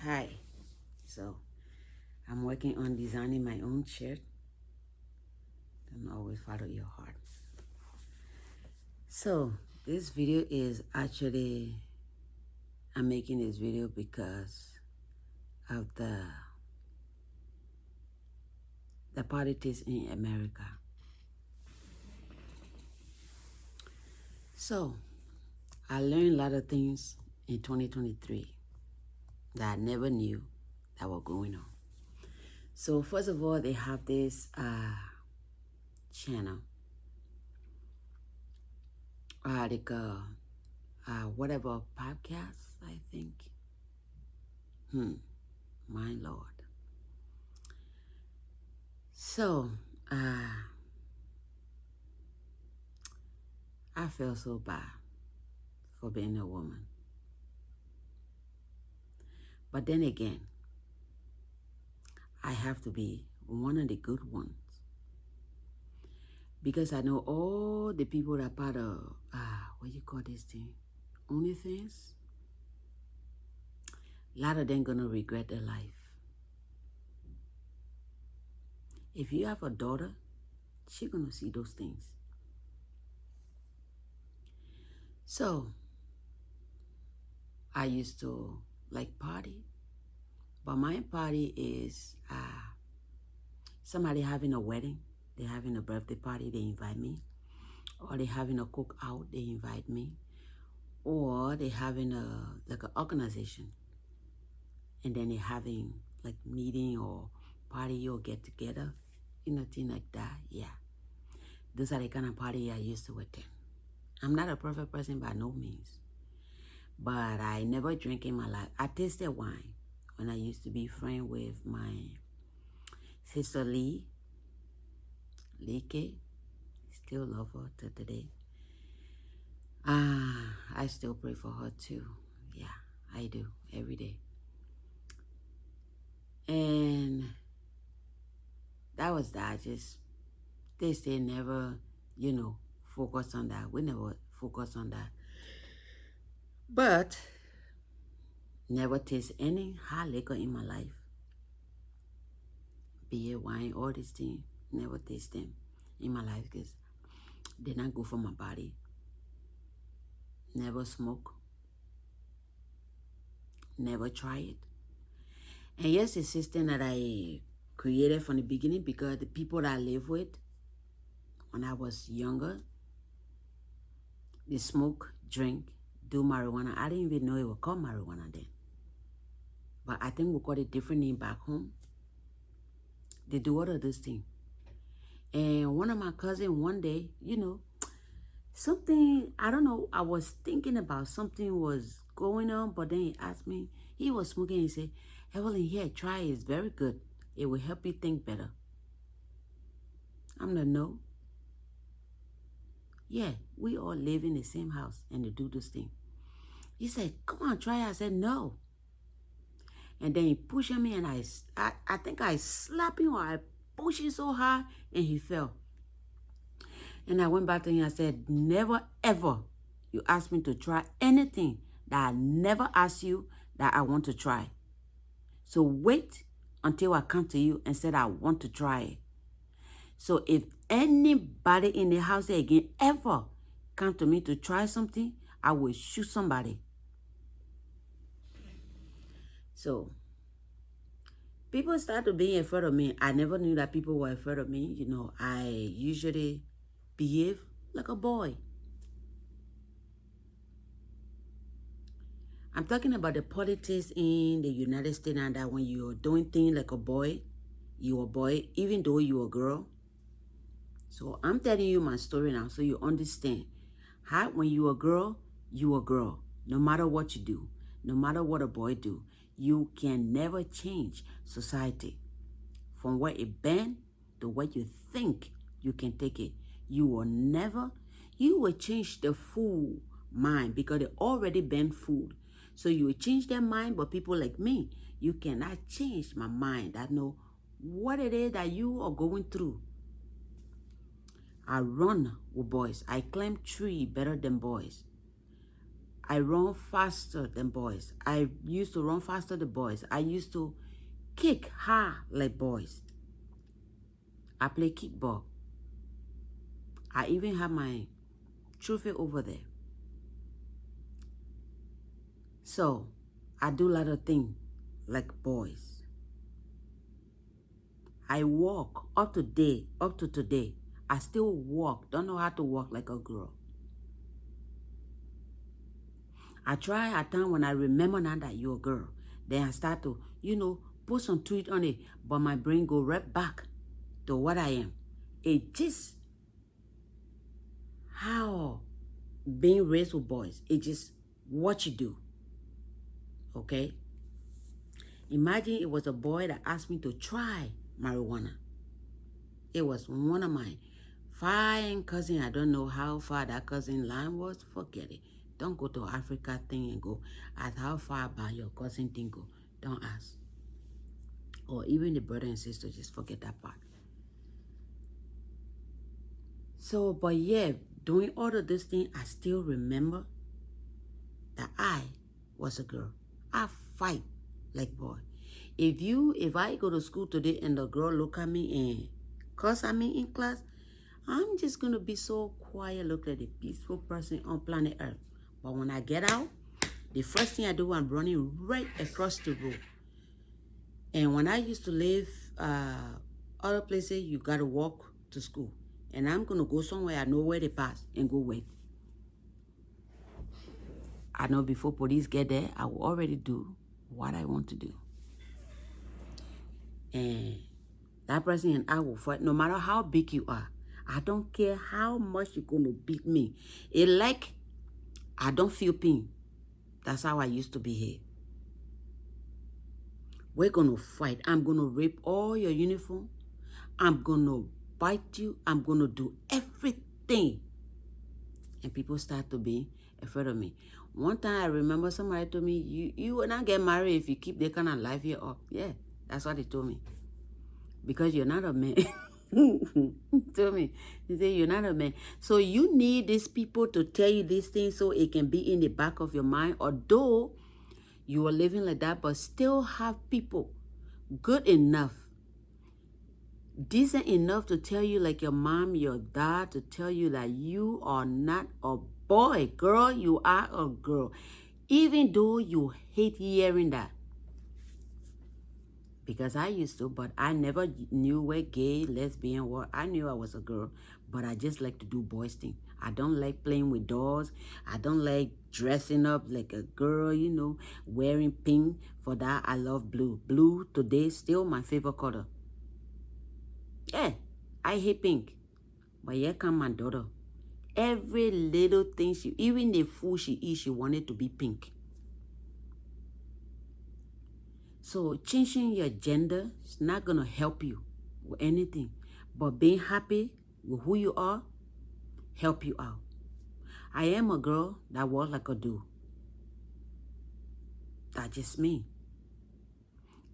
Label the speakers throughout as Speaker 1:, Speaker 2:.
Speaker 1: Hi. So I'm working on designing my own shirt. Don't always follow your heart. So this video is actually, I'm making this video because of the politics in America. So I learned a lot of things in 2023 that I never knew that were going on. So first of all, they have this channel, like whatever podcast, I think. My Lord. So I feel so bad for being a woman. But then again, I have to be one of the good ones. Because I know all the people that are part of, what you call this thing? OnlyFans. A lot of them gonna regret their life. If you have a daughter, she gonna see those things. So, I used to like party. But my party is somebody having a wedding. They're having a birthday party, they invite me. Or they're having a cookout, they invite me. Or they're having like an organization. And then they're having like meeting or party or get together. Thing like that. Yeah. Those are the kind of party I used to attend. I'm not a perfect person by no means. But I never drank in my life. I tasted wine when I used to be friend with my sister Lee K. Still love her to today. I still pray for her too. Yeah, I do every day. And that was that. Just they say never, focus on that. We never focus on that. But never taste any hard liquor in my life. Beer, wine, all these things. Never taste them in my life because they're not good for my body. Never smoke. Never try it. And yes, it's a system that I created from the beginning because the people that I live with when I was younger, they smoke, drink, do marijuana. I didn't even know it was called marijuana then. But I think we call it different name back home. They do all of those things. And one of my cousins one day, something, I don't know, I was thinking about something was going on, but then he asked me, he was smoking, he said, Evelyn, here, try it, it's very good. It will help you think better. I'm like, no. Yeah, we all live in the same house and they do this thing. He said, come on, try it. I said, no. And then he pushed me and I think I slapped him or I pushed him so hard and he fell. And I went back to him and I said, never ever you ask me to try anything that I never asked you that I want to try. So wait until I come to you and said I want to try it. So if anybody in the house again ever come to me to try something, I will shoot somebody. So people started being afraid of me. I never knew that people were afraid of me. I usually behave like a boy. I'm talking about the politics in the United States and that when you're doing things like a boy, you're a boy, even though you're a girl. So I'm telling you my story now so you understand. How when you're a girl, you're a girl. No matter what you do, no matter what a boy do, you can never change society. From where it been to what you think you can take it. You will change the fool mind because they already been fooled. So you will change their mind, but people like me, you cannot change my mind. I know what it is that you are going through. I run with boys. I climb tree better than boys. I run faster than boys. I used to run faster than boys. I used to kick hard like boys. I play kickball. I even have my trophy over there. So, I do a lot of things like boys. I walk up to today. I still walk. Don't know how to walk like a girl. I try at times when I remember now that you're a girl. Then I start to, put some tweet on it. But my brain go right back to what I am. It just how being raised with boys. It's just what you do. Okay? Imagine it was a boy that asked me to try marijuana. It was one of my fine cousin. I don't know how far that cousin line was. Forget it. Don't go to Africa thing and go ask how far by your cousin thing go. Don't ask. Or even the brother and sister, just forget that part. So, but yeah, doing all of this thing, I still remember that I was a girl. I fight like boy. If I go to school today and the girl look at me and cuss at me in class, I'm just gonna be so quiet, look like a peaceful person on planet Earth. But when I get out, the first thing I do, I'm running right across the road. And when I used to live other places, you gotta walk to school. And I'm gonna go somewhere I know where they pass and go wait. I know before police get there, I will already do what I want to do. And that person and I will fight, no matter how big you are. I don't care how much you're gonna beat me. It like I don't feel pain. That's how I used to behave. We're gonna fight. I'm gonna rape all your uniform. I'm gonna bite you. I'm gonna do everything. And people start to be afraid of me. One time I remember somebody told me, you will not get married if you keep that kind of life here up. Yeah, that's what they told me. Because you're not a man. Told me. They say you're not a man. So you need these people to tell you these things so it can be in the back of your mind. Although you are living like that, but still have people good enough, decent enough to tell you, like your mom, your dad, to tell you that you are not a boy. Girl, you are a girl. Even though you hate hearing that. Because I used to, but I never knew where gay, lesbian were. I knew I was a girl, but I just like to do boys thing. I don't like playing with dolls. I don't like dressing up like a girl, wearing pink. For that, I love blue. Blue today still my favorite color. Yeah, I hate pink. But here come my daughter. Every little thing even the food she eats, she wanted to be pink. So changing your gender is not going to help you with anything. But being happy with who you are, help you out. I am a girl that walks like a dude. That's just me.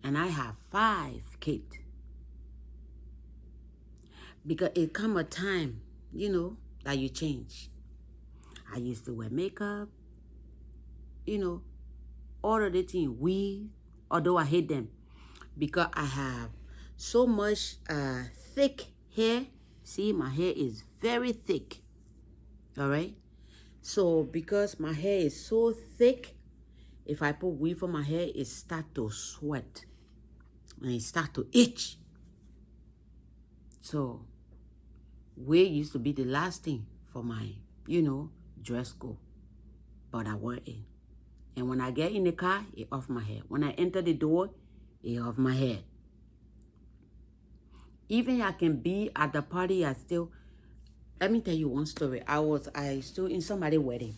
Speaker 1: And I have 5 kids. Because it come a time, that you change. I used to wear makeup, all of the things, weave, although I hate them. Because I have so much thick hair. See, my hair is very thick. All right? So, because my hair is so thick, if I put weave on my hair, it start to sweat. And it start to itch. So, weave used to be the last thing for my, dress code. But I wear it. And when I get in the car, it off my hair. When I enter the door, it off my head. Even I can be at the party, let me tell you one story. I still in somebody's wedding.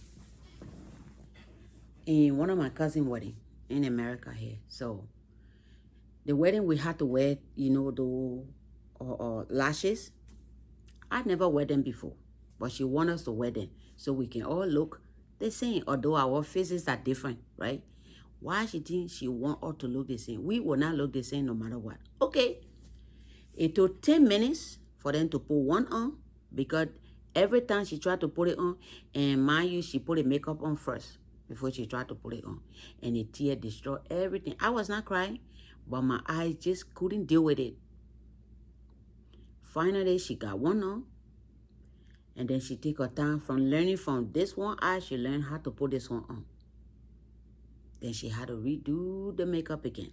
Speaker 1: In one of my cousin's wedding in America here. So, the wedding we had to wear, the lashes. I never wear them before. But she want us to wear them. So we can all look the same. Although our faces are different, right? Why she think she want us to look the same? We will not look the same no matter what. Okay. It took 10 minutes for them to put one on. Because every time she tried to put it on, and mind you, she put the makeup on first. before she tried to put it on. And the tear destroyed everything. I was not crying, but my eyes just couldn't deal with it. Finally, she got one on. And then she took her time from learning from this one eye. She learned how to put this one on. Then she had to redo the makeup again.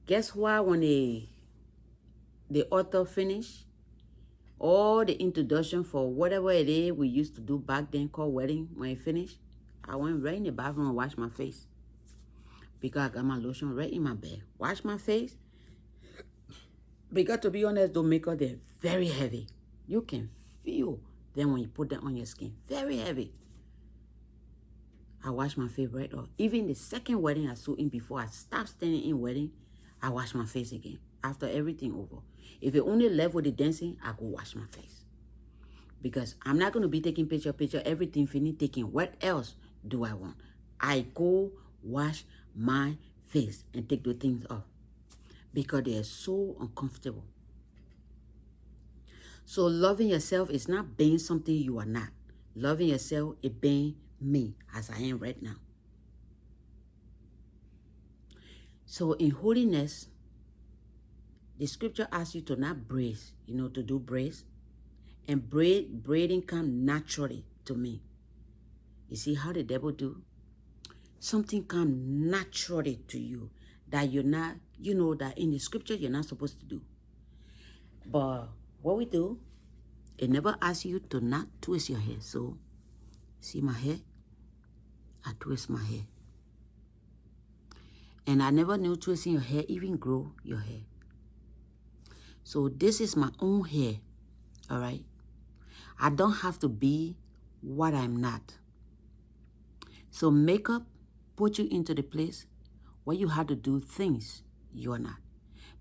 Speaker 1: Guess what? When the author finished, all the introduction for whatever it is we used to do back then called wedding, when it finished, I went right in the bathroom and washed my face. Because I got my lotion right in my bed. Wash my face. Because to be honest, those makeup, they're very heavy. You can feel them when you put them on your skin. Very heavy. I wash my face right off. Even the second wedding I saw in before I stopped standing in wedding, I wash my face again. After everything over. If it only left with the dancing, I go wash my face. Because I'm not going to be taking picture, everything finished taking. What else do I want? I go wash my face and take the things off. Because they are so uncomfortable. So loving yourself is not being something you are not. Loving yourself is being me as I am right now. So in holiness, the scripture asks you to not braid, to do braids. And braiding comes naturally to me. You see how the devil do? Something comes naturally to you that you're not, that in the scripture you're not supposed to do. But what we do, it never asks you to not twist your hair. So, see my hair? I twist my hair. And I never knew twisting your hair even grow your hair. So this is my own hair, all right? I don't have to be what I'm not. So makeup put you into the place where you have to do things you are not.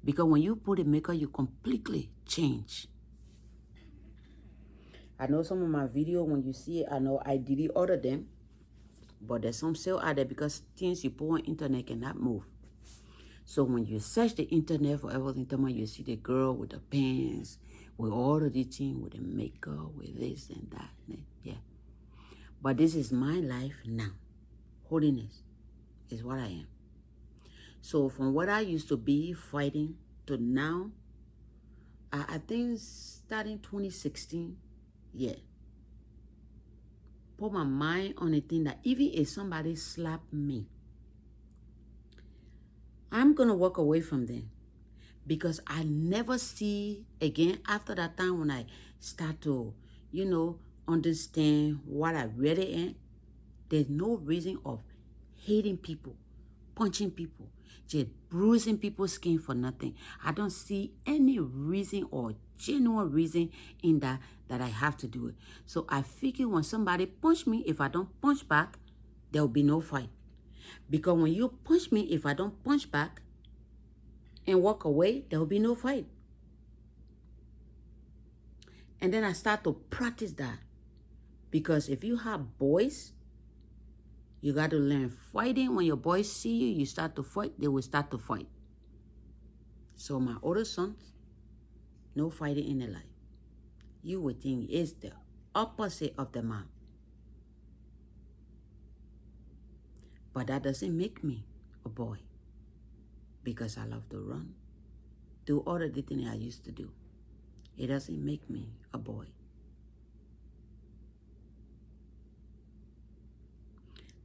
Speaker 1: Because when you put the makeup, you completely change. I know some of my video, when you see it, I know I delete all of them. But there's some still out there because things you put on internet cannot move. So when you search the internet for everything, you see the girl with the pants, with all of the things, with the makeup, with this and that. Yeah. But this is my life now. Holiness is what I am. So from what I used to be fighting to now, I think starting 2016, yeah. Put my mind on a thing that even if somebody slapped me, I'm going to walk away from them. Because I never see again after that time when I start to, understand what I really am. There's no reason of hating people, punching people, just bruising people's skin for nothing. I don't see any reason or genuine reason in that I have to do it. So I figure when somebody punch me, if I don't punch back, there will be no fight. Because when you punch me, if I don't punch back and walk away, there will be no fight. And then I start to practice that. Because if you have boys, you got to learn fighting. When your boys see you, you start to fight, they will start to fight. So my older sons, no fighting in their life. You would think it's the opposite of the mom. But that doesn't make me a boy. Because I love to run, do all of the things I used to do. It doesn't make me a boy.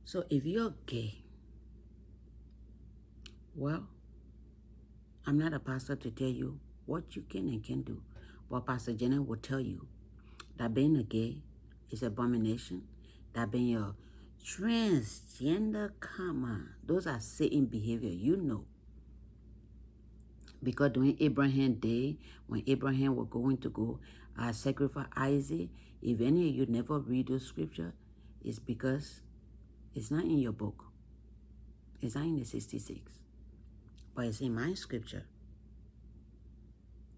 Speaker 1: So if you're gay, well, I'm not a pastor to tell you what you can and can't do. But Pastor Jenna will tell you that being a gay is an abomination. That being a transgender, those are Satan behavior, Because during Abraham day, when Abraham was going to go sacrifice Isaac, if any of you never read those scripture, it's because it's not in your book. It's not in the 66. But it's in my scripture.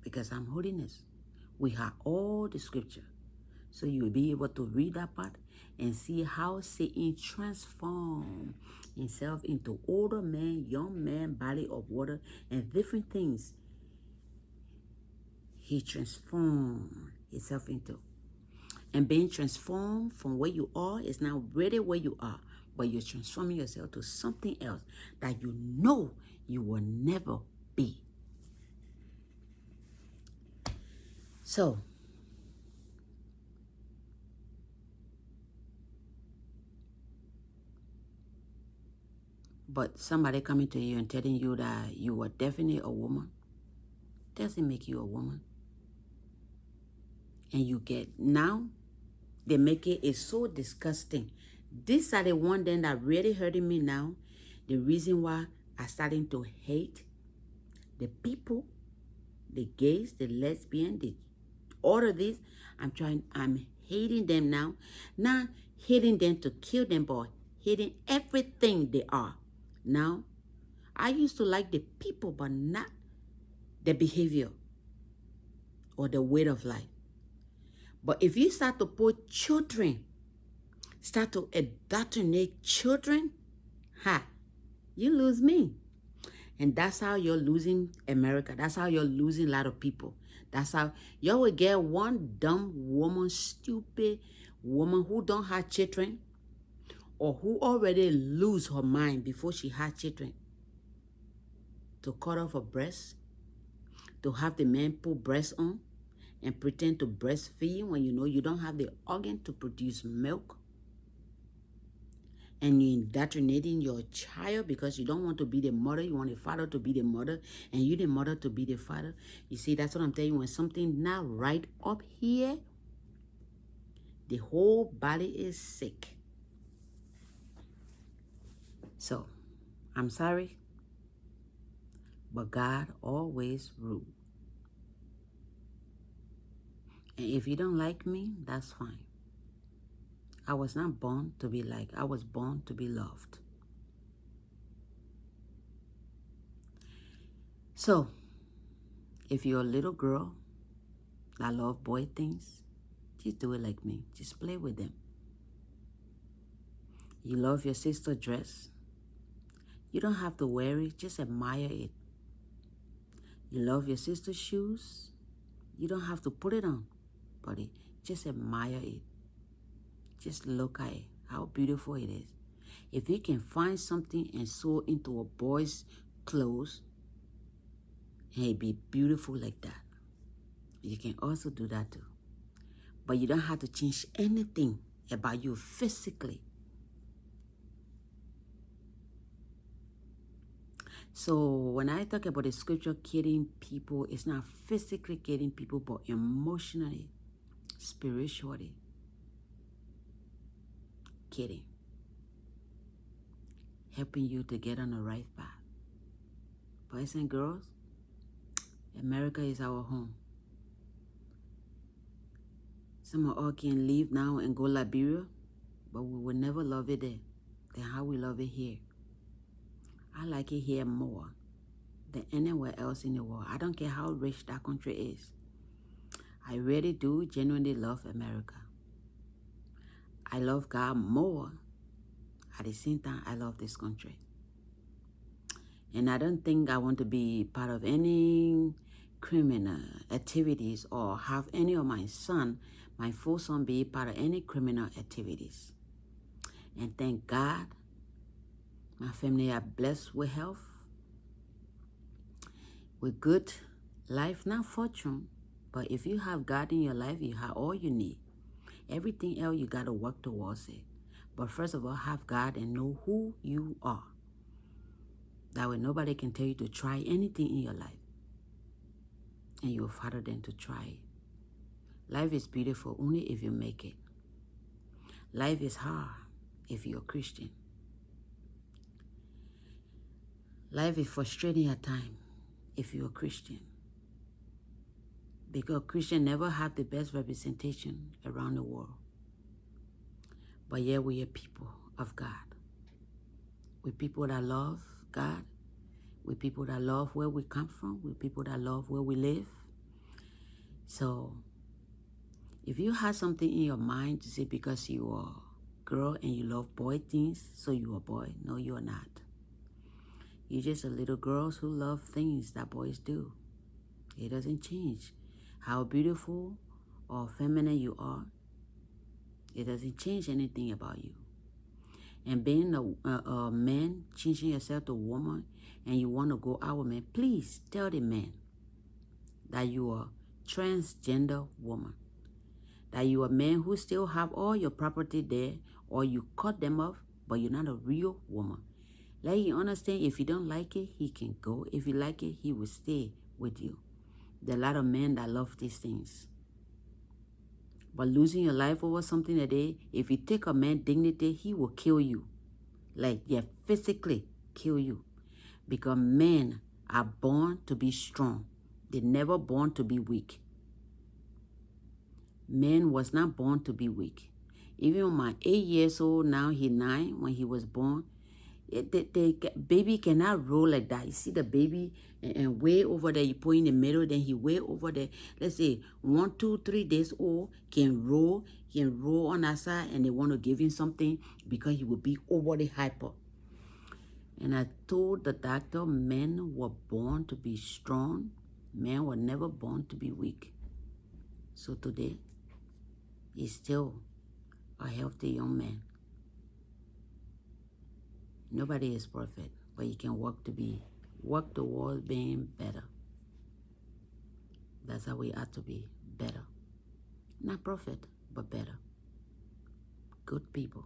Speaker 1: Because I'm holiness. We have all the scripture. So you will be able to read that part and see how Satan transformed himself into older man, young man, body of water, and different things. He transformed himself into. And being transformed from where you are is not really where you are, but you're transforming yourself to something else that you know you will never be. So, but somebody coming to you and telling you that you are definitely a woman doesn't make you a woman. And you get now, they make it so disgusting. These are the one then that really hurting me now. The reason why I starting to hate the people, the gays, the lesbian, all of this. I'm hating them now. Not hating them to kill them, but hating everything they are. Now, I used to like the people, but not the behavior or the way of life. But if you start to put children, start to indoctrinate children, you lose me. And that's how you're losing America. That's how you're losing a lot of people. That's how you will get one dumb woman, stupid woman who don't have children or who already lose her mind before she had children to cut off her breast, to have the man put breast on and pretend to breastfeed when you know you don't have the organ to produce milk. And you're indoctrinating your child because you don't want to be the mother. You want the father to be the mother and you the mother to be the father. You see, that's what I'm telling you. When something not right up here, the whole body is sick. So, I'm sorry, but God always rules. And if you don't like me, that's fine. I was not born to be liked. I was born to be loved. So, if you're a little girl that love boy things, just do it like me. Just play with them. You love your sister's dress. You don't have to wear it. Just admire it. You love your sister's shoes. You don't have to put it on, buddy. Just admire it. Just look at it, how beautiful it is. If you can find something and sew into a boy's clothes and it be beautiful like that, you can also do that too. But you don't have to change anything about you physically. So when I talk about the scripture killing people, it's not physically killing people, but emotionally, spiritually killing. Helping you to get on the right path. Boys and girls, America is our home. Some of us can leave now and go Liberia, but we will never love it there than how we love it here. I like it here more than anywhere else in the world. I don't care how rich that country is. I really do genuinely love America. I love God more. At the same time, I love this country. And I don't think I want to be part of any criminal activities or have any of my full son be part of any criminal activities. And thank God, my family are blessed with health, with good life, not fortune. But if you have God in your life, you have all you need. Everything else, you got to work towards it. But first of all, have God and know who you are. That way nobody can tell you to try anything in your life. And you're harder than to try it. Life is beautiful only if you make it. Life is hard if you're a Christian. Life is frustrating at times if you're a Christian. Because Christians never have the best representation around the world. But yet we are people of God. We're people that love God. We're people that love where we come from. We're people that love where we live. So, if you have something in your mind to say because you are a girl and you love boy things, so you're a boy. No, you're not. You're just a little girl who love things that boys do. It doesn't change how beautiful or feminine you are. It doesn't change anything about you. And being a man, changing yourself to a woman, and you want to go out with men, please tell the man that you are transgender woman. That you are a man who still have all your property there, or you cut them off, but you're not a real woman. Let him understand if you don't like it, he can go. If you like it, he will stay with you. There are a lot of men that love these things. But losing your life over something today, if you take a man's dignity, he will kill you. Like, yeah, physically kill you. Because men are born to be strong. They're never born to be weak. Man was not born to be weak. Even my 8 years old, now he 9, when he was born, the baby cannot roll like that. You see the baby and way over there, you put in the middle, then he way over there. Let's say 1, 2, 3 days old, can roll on that side, and they want to give him something because he will be overly hyper. And I told the doctor, men were born to be strong. Men were never born to be weak. So today, he's still a healthy young man. Nobody is perfect, but you can work towards being better. That's how we ought to be, better. Not perfect, but better. Good people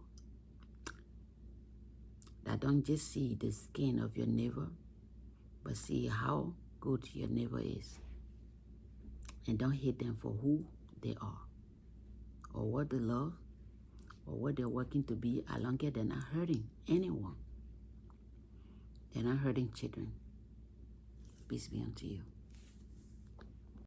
Speaker 1: that don't just see the skin of your neighbor, but see how good your neighbor is. And don't hate them for who they are, or what they love, or what they're working to be. As long as they're not hurting anyone. They're not hurting children. Peace be unto you.